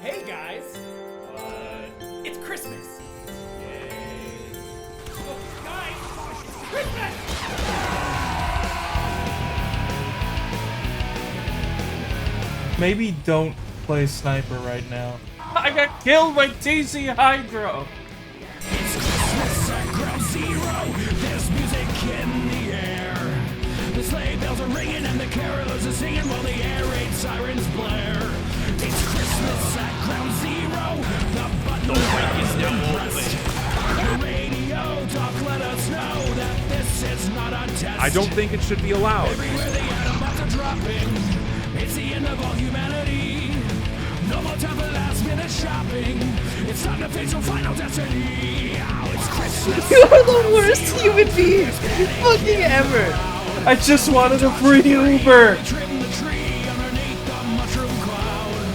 Hey guys! What? It's Christmas! Yay. Oh, guys! It's Christmas! Maybe don't play sniper right now. I got killed by TC Hydro! It's Christmas at ground zero. There's music in the air. The sleigh bells are ringing and the carolers are singing while the air raid sirens blare. It's Christmas at ground zero. The button is now pressed. The radio talk let us know that this is not a test. I don't think it should be allowed. Everywhere the atom bombs are dropping. It's the end of all humanity. No more time for last minute shopping. It's time to face your final destiny. Oh, it's Christmas. You are the worst human being fucking ever. I just wanted a free Uber! Trim the tree underneath the mushroom cloud.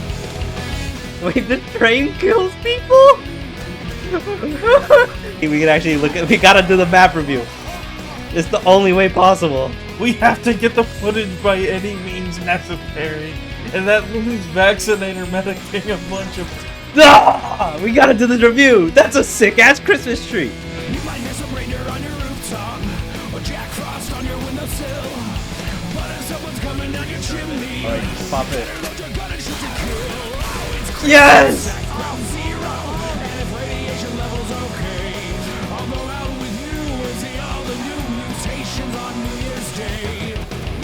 Wait, the train kills people? We can actually look at. We gotta do the map review. It's the only way possible. We have to get the footage by any means necessary. And that means Vaccinator medicing a bunch of... Ah, we gotta do this review. That's a sick ass Christmas tree. You might hear some reindeer on your rooftop or Jack Frost on your windowsill. But if someone's coming down your chimney, Alright, pop it. load your gun and shoot to kill. Oh, it's Christmas Yes! at ground zero. And if radiation levels okay, I'll go out with you and see all the new mutations on New Year's Day.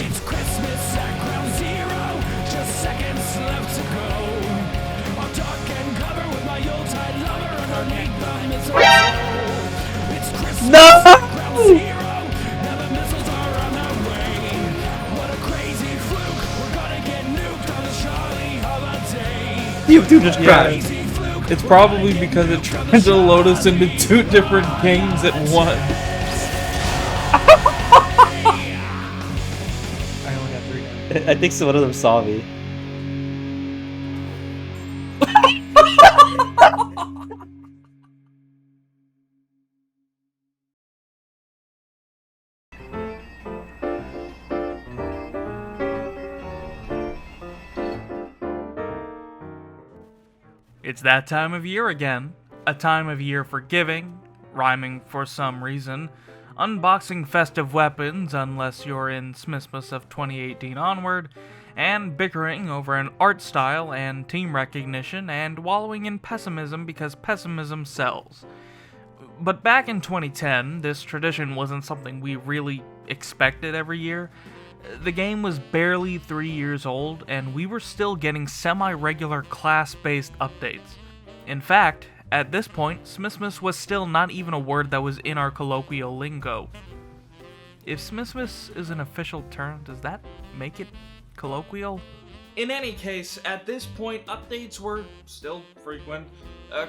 It's Christmas at ground zero. Just seconds left to go. I'll tuck and cover with my Yuletide lover underneath the mistletoe. It's Christmas No! at ground zero. Now the missiles are on their way. What a crazy fluke. We're gonna get nuked on the Charlie holiday. You two just cried. Crazy fluke. It's probably because it tried to load us into 2 different games at once. I only got 3. I think some one of them saw me. It's that time of year again. A time of year for giving, rhyming for some reason, unboxing festive weapons unless you're in Smithmas of 2018 onward, and bickering over an art style and team recognition, and wallowing in pessimism because pessimism sells. But back in 2010, this tradition wasn't something we really expected every year. The game was barely 3 years old, and we were still getting semi-regular class-based updates. In fact, at this point, Smithmas was still not even a word that was in our colloquial lingo. If Smithmas is an official term, does that make it colloquial? In any case, at this point, updates were still frequent.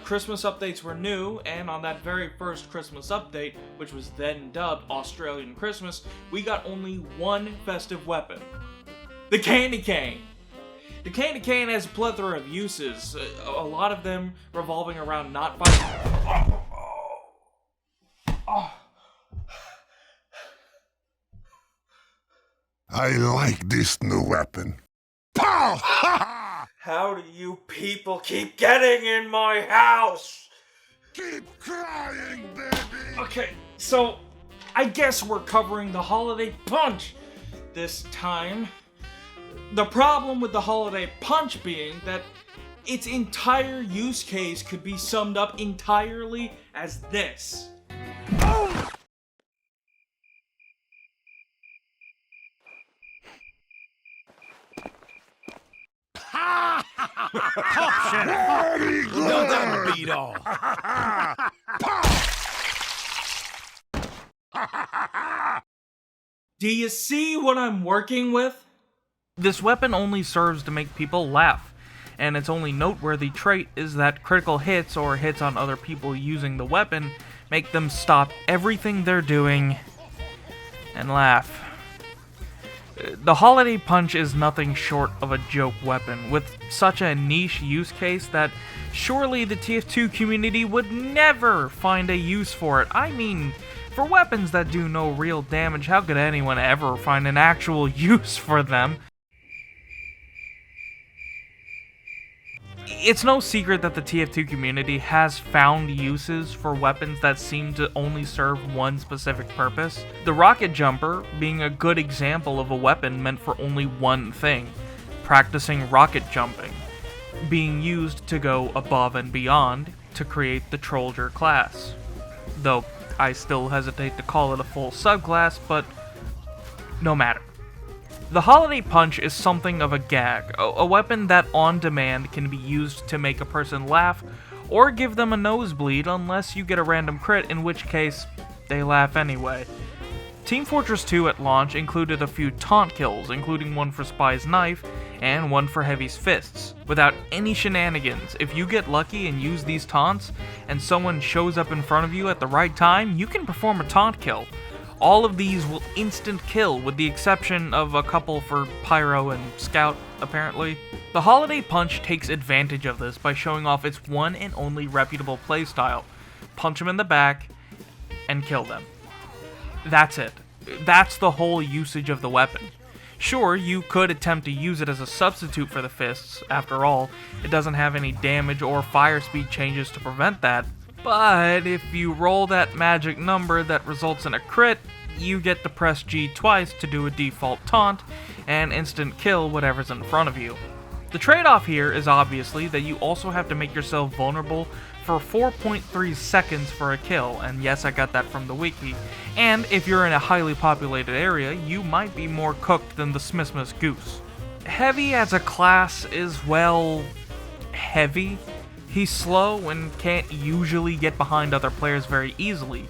Christmas updates were new, and on that very first Christmas update, which was then dubbed Australian Christmas, we got only one festive weapon. The candy cane! The candy cane has a plethora of uses, a lot of them revolving around not fighting. I like this new weapon. Pow! How do you people keep getting in my house? Keep crying, baby! Okay, so I guess we're covering the holiday punch this time. The problem with the holiday punch being that its entire use case could be summed up entirely as this. Don't that beat all. Do you see what I'm working with? This weapon only serves to make people laugh, and its only noteworthy trait is that critical hits or hits on other people using the weapon make them stop everything they're doing and laugh. The holiday punch is nothing short of a joke weapon, with such a niche use case that surely the TF2 community would never find a use for it. I mean, for weapons that do no real damage, how could anyone ever find an actual use for them? It's no secret that the TF2 community has found uses for weapons that seem to only serve one specific purpose. The rocket jumper being a good example of a weapon meant for only one thing: practicing rocket jumping, being used to go above and beyond to create the Trolldier class. Though I still hesitate to call it a full subclass, but no matter. The Holiday Punch is something of a gag, a weapon that on demand can be used to make a person laugh or give them a nosebleed unless you get a random crit, in which case they laugh anyway. Team Fortress 2 at launch included a few taunt kills, including one for Spy's knife and one for Heavy's fists. Without any shenanigans, if you get lucky and use these taunts and someone shows up in front of you at the right time, you can perform a taunt kill. All of these will instant kill, with the exception of a couple for Pyro and Scout, apparently. The Holiday Punch takes advantage of this by showing off its one and only reputable playstyle: punch them in the back and kill them. That's it. That's the whole usage of the weapon. Sure, you could attempt to use it as a substitute for the fists. After all, it doesn't have any damage or fire speed changes to prevent that. But if you roll that magic number that results in a crit, you get to press G twice to do a default taunt and instant kill whatever's in front of you. The trade-off here is obviously that you also have to make yourself vulnerable for 4.3 seconds for a kill, and yes, I got that from the wiki. And if you're in a highly populated area, you might be more cooked than the Smithmas Goose. Heavy as a class is, well, heavy. He's slow and can't usually get behind other players very easily.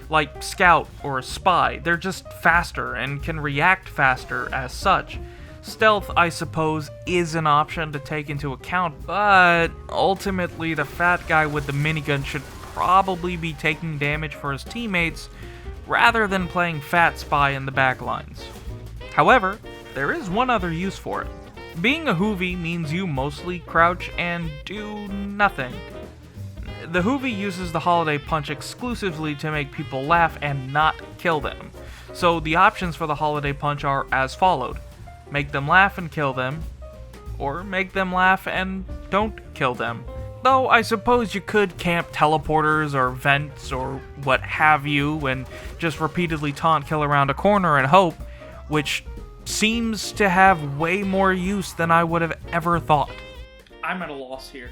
Like Scout or Spy, they're just faster and can react faster as such. Stealth, I suppose, is an option to take into account, but ultimately the fat guy with the minigun should probably be taking damage for his teammates rather than playing Fat Spy in the backlines. However, there is one other use for it. Being a Hoovy means you mostly crouch and do nothing. The Hoovy uses the Holiday Punch exclusively to make people laugh and not kill them. So the options for the Holiday Punch are as followed: make them laugh and kill them, or make them laugh and don't kill them. Though I suppose you could camp teleporters or vents or what have you and just repeatedly taunt kill around a corner and hope, which seems to have way more use than I would have ever thought. I'm at a loss here.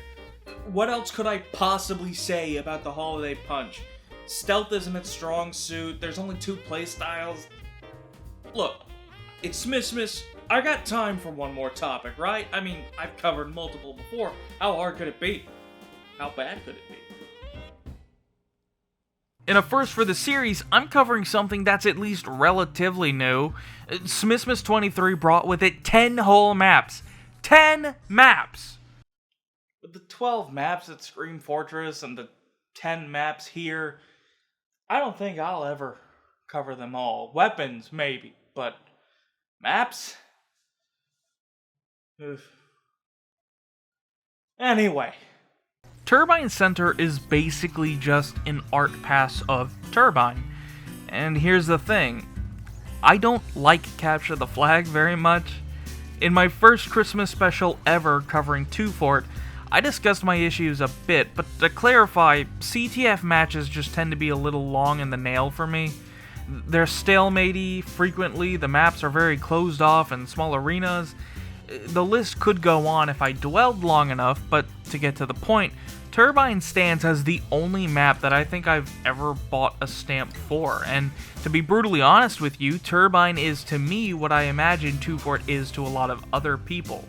What else could I possibly say about the Holiday Punch? Stealth isn't its strong suit, there's only 2 playstyles. Look, it's Smithmas. I got time for one more topic, right? I mean, I've covered multiple before. How hard could it be? How bad could it be? In a first for the series, I'm covering something that's at least relatively new. Smithmas 23 brought with it 10 whole maps. 10 maps! With the 12 maps at Scream Fortress and the 10 maps here, I don't think I'll ever cover them all. Weapons, maybe, but maps? Ugh. Anyway. Turbine Center is basically just an art pass of Turbine. And here's the thing. I don't like Capture the Flag very much. In my first Christmas special ever covering 2 Fort, I discussed my issues a bit, but to clarify, CTF matches just tend to be a little long in the nail for me. They're stalematey frequently, the maps are very closed off in small arenas. The list could go on if I dwelled long enough, but to get to the point, Turbine stands as the only map that I think I've ever bought a stamp for, and to be brutally honest with you, Turbine is to me what I imagine 2 Fort is to a lot of other people.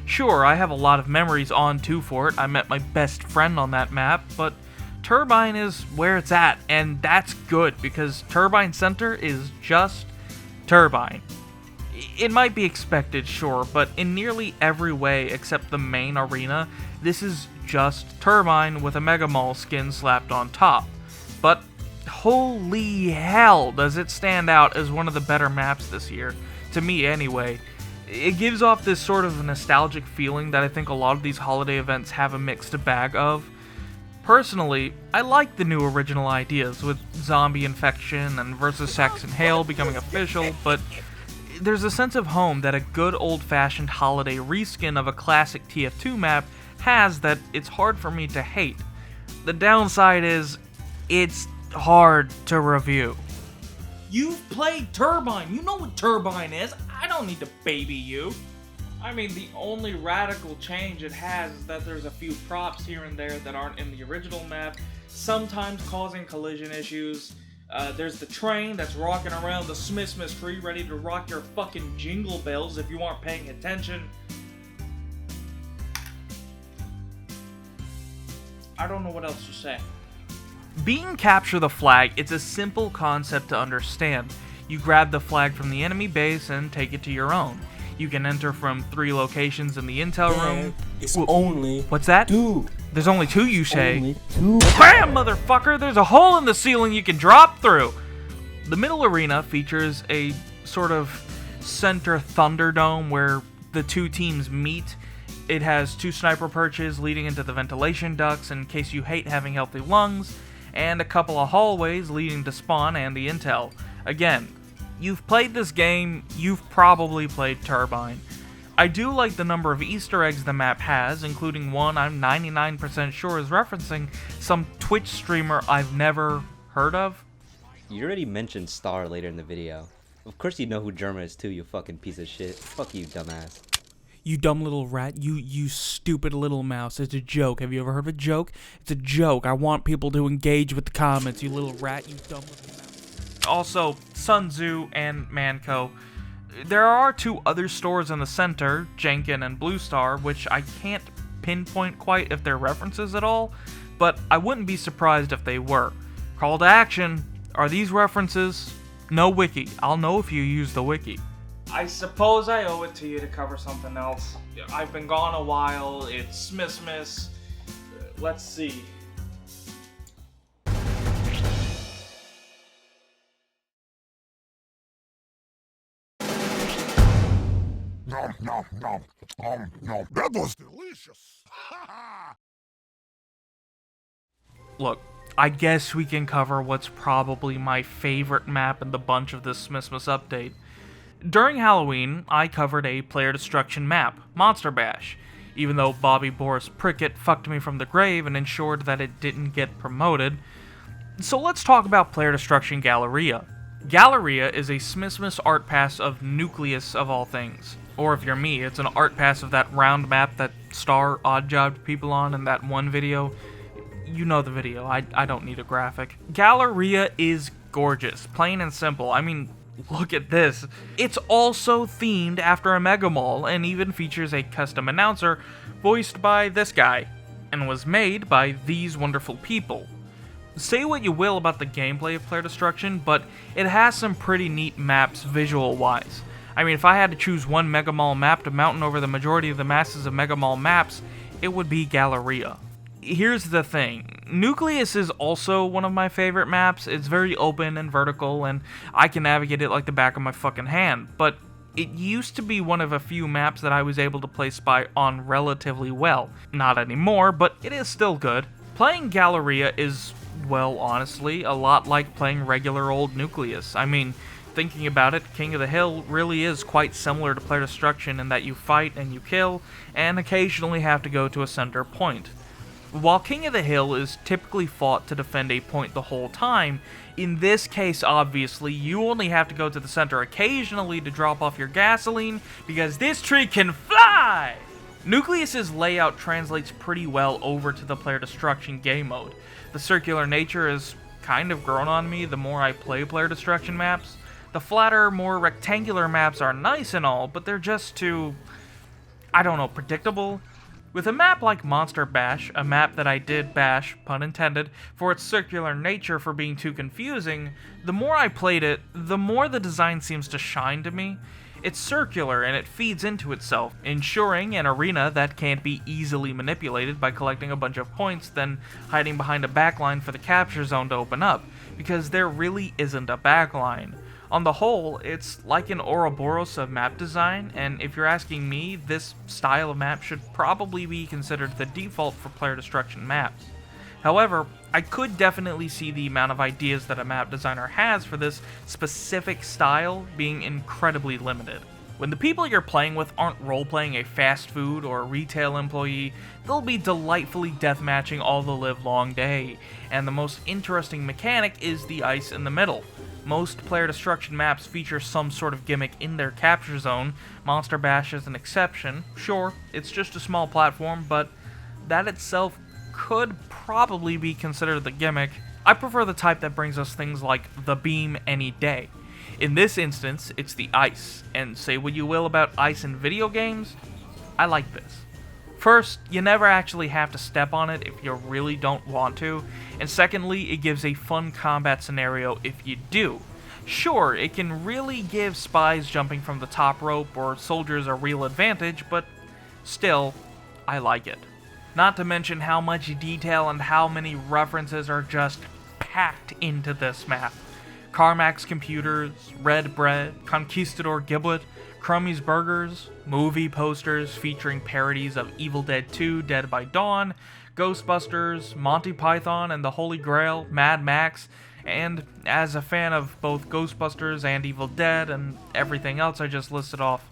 Sure, I have a lot of memories on 2 Fort, I met my best friend on that map, but Turbine is where it's at, and that's good, because Turbine Center is just Turbine. It might be expected, sure, but in nearly every way except the main arena, this is just Turbine with a Mega Mall skin slapped on top. But holy hell does it stand out as one of the better maps this year, to me anyway. It gives off this sort of nostalgic feeling that I think a lot of these holiday events have a mixed bag of. Personally, I like the new original ideas, with zombie infection and versus Saxon Hail becoming official, but there's a sense of home that a good old-fashioned holiday reskin of a classic TF2 map has that it's hard for me to hate. The downside is, it's hard to review. You've played Turbine. You know what Turbine is. I don't need to baby you. I mean, the only radical change it has is that there's a few props here and there that aren't in the original map, sometimes causing collision issues. There's the train that's rocking around the Smithmas tree, ready to rock your fucking jingle bells if you aren't paying attention. I don't know what else to say. Being capture the flag, it's a simple concept to understand. You grab the flag from the enemy base and take it to your own. You can enter from 3 locations in the intel room. It's only What's that? 2. There's only 2, you say? Only 2. BAM, motherfucker! There's a hole in the ceiling you can drop through! The middle arena features a sort of center Thunderdome where the 2 teams meet. It has 2 sniper perches leading into the ventilation ducts in case you hate having healthy lungs, and a couple of hallways leading to spawn and the intel. Again, you've played this game, you've probably played Turbine. I do like the number of Easter eggs the map has, including one I'm 99% sure is referencing some Twitch streamer I've never heard of. You already mentioned Star later in the video. Of course you know who Germa is too, you fucking piece of shit. Fuck you, dumbass. You dumb little rat. You stupid little mouse. It's a joke. Have you ever heard of a joke? It's a joke. I want people to engage with the comments, you little rat. You dumb little mouse. Also, Sun Tzu and Manco. There are 2 other stores in the center, Jenkin and Blue Star, which I can't pinpoint quite if they're references at all, but I wouldn't be surprised if they were. Call to action. Are these references? No wiki. I'll know if you use the wiki. I suppose I owe it to you to cover something else. I've been gone a while. It's Smithmas. Let's see. Nom, nom, nom. Nom. That was delicious. Look, I guess we can cover what's probably my favorite map in the bunch of this Smithmas update. During Halloween, I covered a player destruction map, Monster Bash, even though Bobby Boris Prickett fucked me from the grave and ensured that it didn't get promoted. So let's talk about player destruction Galleria. Galleria is a Smithmas art pass of Nucleus of all things. Or if you're me, it's an art pass of that round map that Star odd-jobbed people on in that one video. You know the video, I don't need a graphic. Galleria is gorgeous, plain and simple. I mean, look at this. It's also themed after a mega mall and even features a custom announcer voiced by this guy and was made by these wonderful people. Say what you will about the gameplay of Player Destruction, but it has some pretty neat maps visual-wise. I mean, if I had to choose one mega mall map to mountain over the majority of the masses of mega mall maps, it would be Galleria. Here's the thing, Nucleus is also one of my favorite maps. It's very open and vertical, and I can navigate it like the back of my fucking hand, but it used to be one of a few maps that I was able to play Spy on relatively well. Not anymore, but it is still good. Playing Galleria is, well, honestly, a lot like playing regular old Nucleus. I mean, thinking about it, King of the Hill really is quite similar to Player Destruction in that you fight and you kill, and occasionally have to go to a center point. While King of the Hill is typically fought to defend a point the whole time, in this case, obviously, you only have to go to the center occasionally to drop off your gasoline, because this tree can fly! Nucleus's layout translates pretty well over to the Player Destruction game mode. The circular nature has kind of grown on me the more I play Player Destruction maps. The flatter, more rectangular maps are nice and all, but they're just too, I don't know, predictable. With a map like Monster Bash, a map that I did bash, pun intended, for its circular nature for being too confusing, the more I played it, the more the design seems to shine to me. It's circular and it feeds into itself, ensuring an arena that can't be easily manipulated by collecting a bunch of points, then hiding behind a backline for the capture zone to open up, because there really isn't a backline. On the whole, it's like an Ouroboros of map design, and if you're asking me, this style of map should probably be considered the default for Player Destruction maps. However, I could definitely see the amount of ideas that a map designer has for this specific style being incredibly limited. When the people you're playing with aren't role-playing a fast food or retail employee, they'll be delightfully deathmatching all the live-long day, and the most interesting mechanic is the ice in the middle. Most player destruction maps feature some sort of gimmick in their capture zone. Monster Bash is an exception. Sure, it's just a small platform, but that itself could probably be considered the gimmick. I prefer the type that brings us things like the beam any day. In this instance, it's the ice, and say what you will about ice in video games, I like this. First, you never actually have to step on it if you really don't want to, and secondly, it gives a fun combat scenario if you do. Sure, it can really give spies jumping from the top rope or soldiers a real advantage, but still, I like it. Not to mention how much detail and how many references are just packed into this map. Carmack's Computers, Red Bread, Conquistador Giblet, Crummy's Burgers, movie posters featuring parodies of Evil Dead 2, Dead by Dawn, Ghostbusters, Monty Python and the Holy Grail, Mad Max, and as a fan of both Ghostbusters and Evil Dead and everything else I just listed off,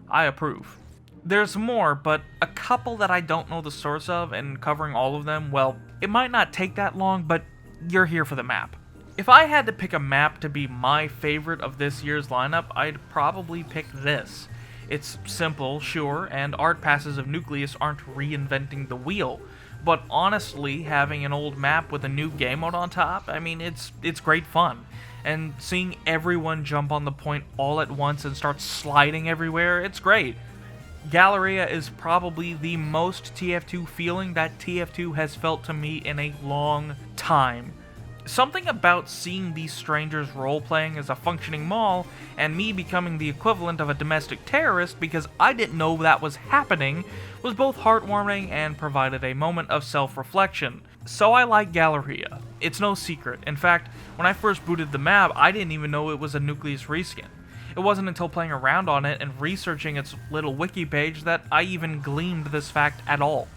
I approve. There's more, but a couple that I don't know the source of, and covering all of them, well, it might not take that long, but you're here for the map. If I had to pick a map to be my favorite of this year's lineup, I'd probably pick this. It's simple, sure, and art passes of Nucleus aren't reinventing the wheel, but honestly, having an old map with a new game mode on top, I mean, it's great fun. And seeing everyone jump on the point all at once and start sliding everywhere, it's great. Galleria is probably the most TF2 feeling that TF2 has felt to me in a long time. Something about seeing these strangers role-playing as a functioning mall, and me becoming the equivalent of a domestic terrorist because I didn't know that was happening, was both heartwarming and provided a moment of self-reflection. So I like Galleria. It's no secret. In fact, when I first booted the map, I didn't even know it was a Nucleus reskin. It wasn't until playing around on it and researching its little wiki page that I even gleaned this fact at all.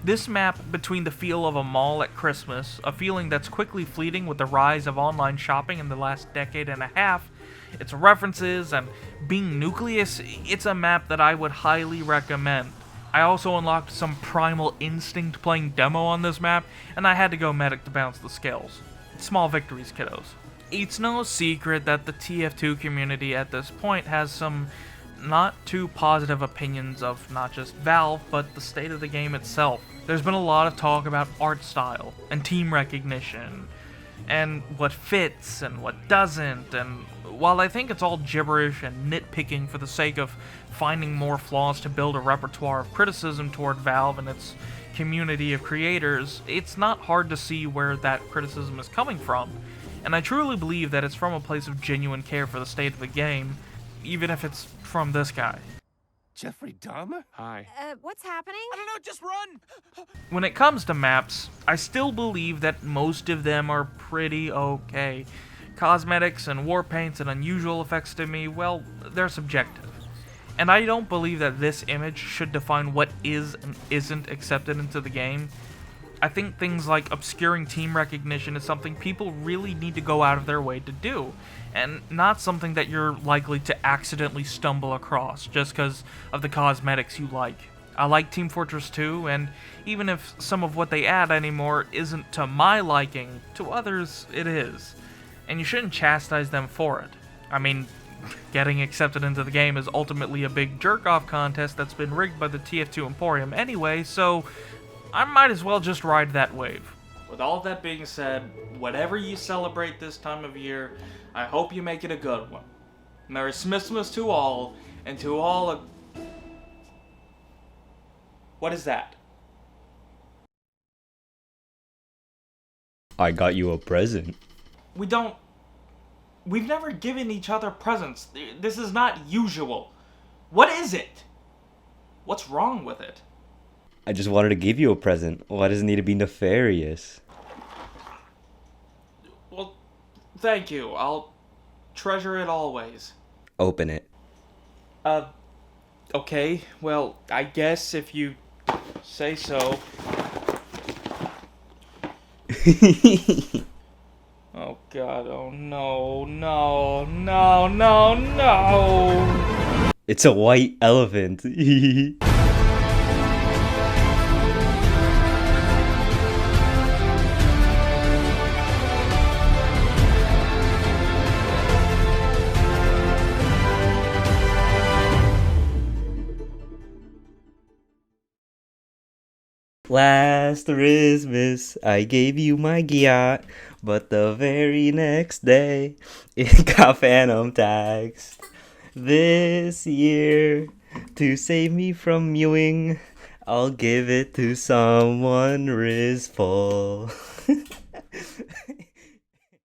This map, between the feel of a mall at Christmas, a feeling that's quickly fleeting with the rise of online shopping in the last decade and a half, its references, and being Nucleus, it's a map that I would highly recommend. I also unlocked some Primal Instinct playing demo on this map, and I had to go medic to balance the scales. Small victories, kiddos. It's no secret that the TF2 community at this point has some not too positive opinions of not just Valve, but the state of the game itself. There's been a lot of talk about art style, and team recognition, and what fits and what doesn't, and while I think it's all gibberish and nitpicking for the sake of finding more flaws to build a repertoire of criticism toward Valve and its community of creators, it's not hard to see where that criticism is coming from, and I truly believe that it's from a place of genuine care for the state of the game, even if it's from this guy. Jeffrey Dahmer? Hi. What's happening? I don't know, just run! When it comes to maps, I still believe that most of them are pretty okay. Cosmetics and war paints and unusual effects to me, well, they're subjective. And I don't believe that this image should define what is and isn't accepted into the game. I think things like obscuring team recognition is something people really need to go out of their way to do, and not something that you're likely to accidentally stumble across just because of the cosmetics you like. I like Team Fortress 2, and even if some of what they add anymore isn't to my liking, to others it is. And you shouldn't chastise them for it. I mean, getting accepted into the game is ultimately a big jerk-off contest that's been rigged by the TF2 Emporium anyway, so I might as well just ride that wave. With all that being said, whatever you celebrate this time of year, I hope you make it a good one. Merry Smithmas to all, and to all a... What is that? I got you a present. We've never given each other presents. This is not usual. What is it? What's wrong with it? I just wanted to give you a present. Why does it need to be nefarious? Well, thank you. I'll treasure it always. Open it. Okay. Well, I guess if you say so. Oh god, oh no, no, no, no, no! It's a white elephant. Last Christmas, I gave you my yacht, but the very next day, it got phantom tags. This year, to save me from mewing, I'll give it to someone risful.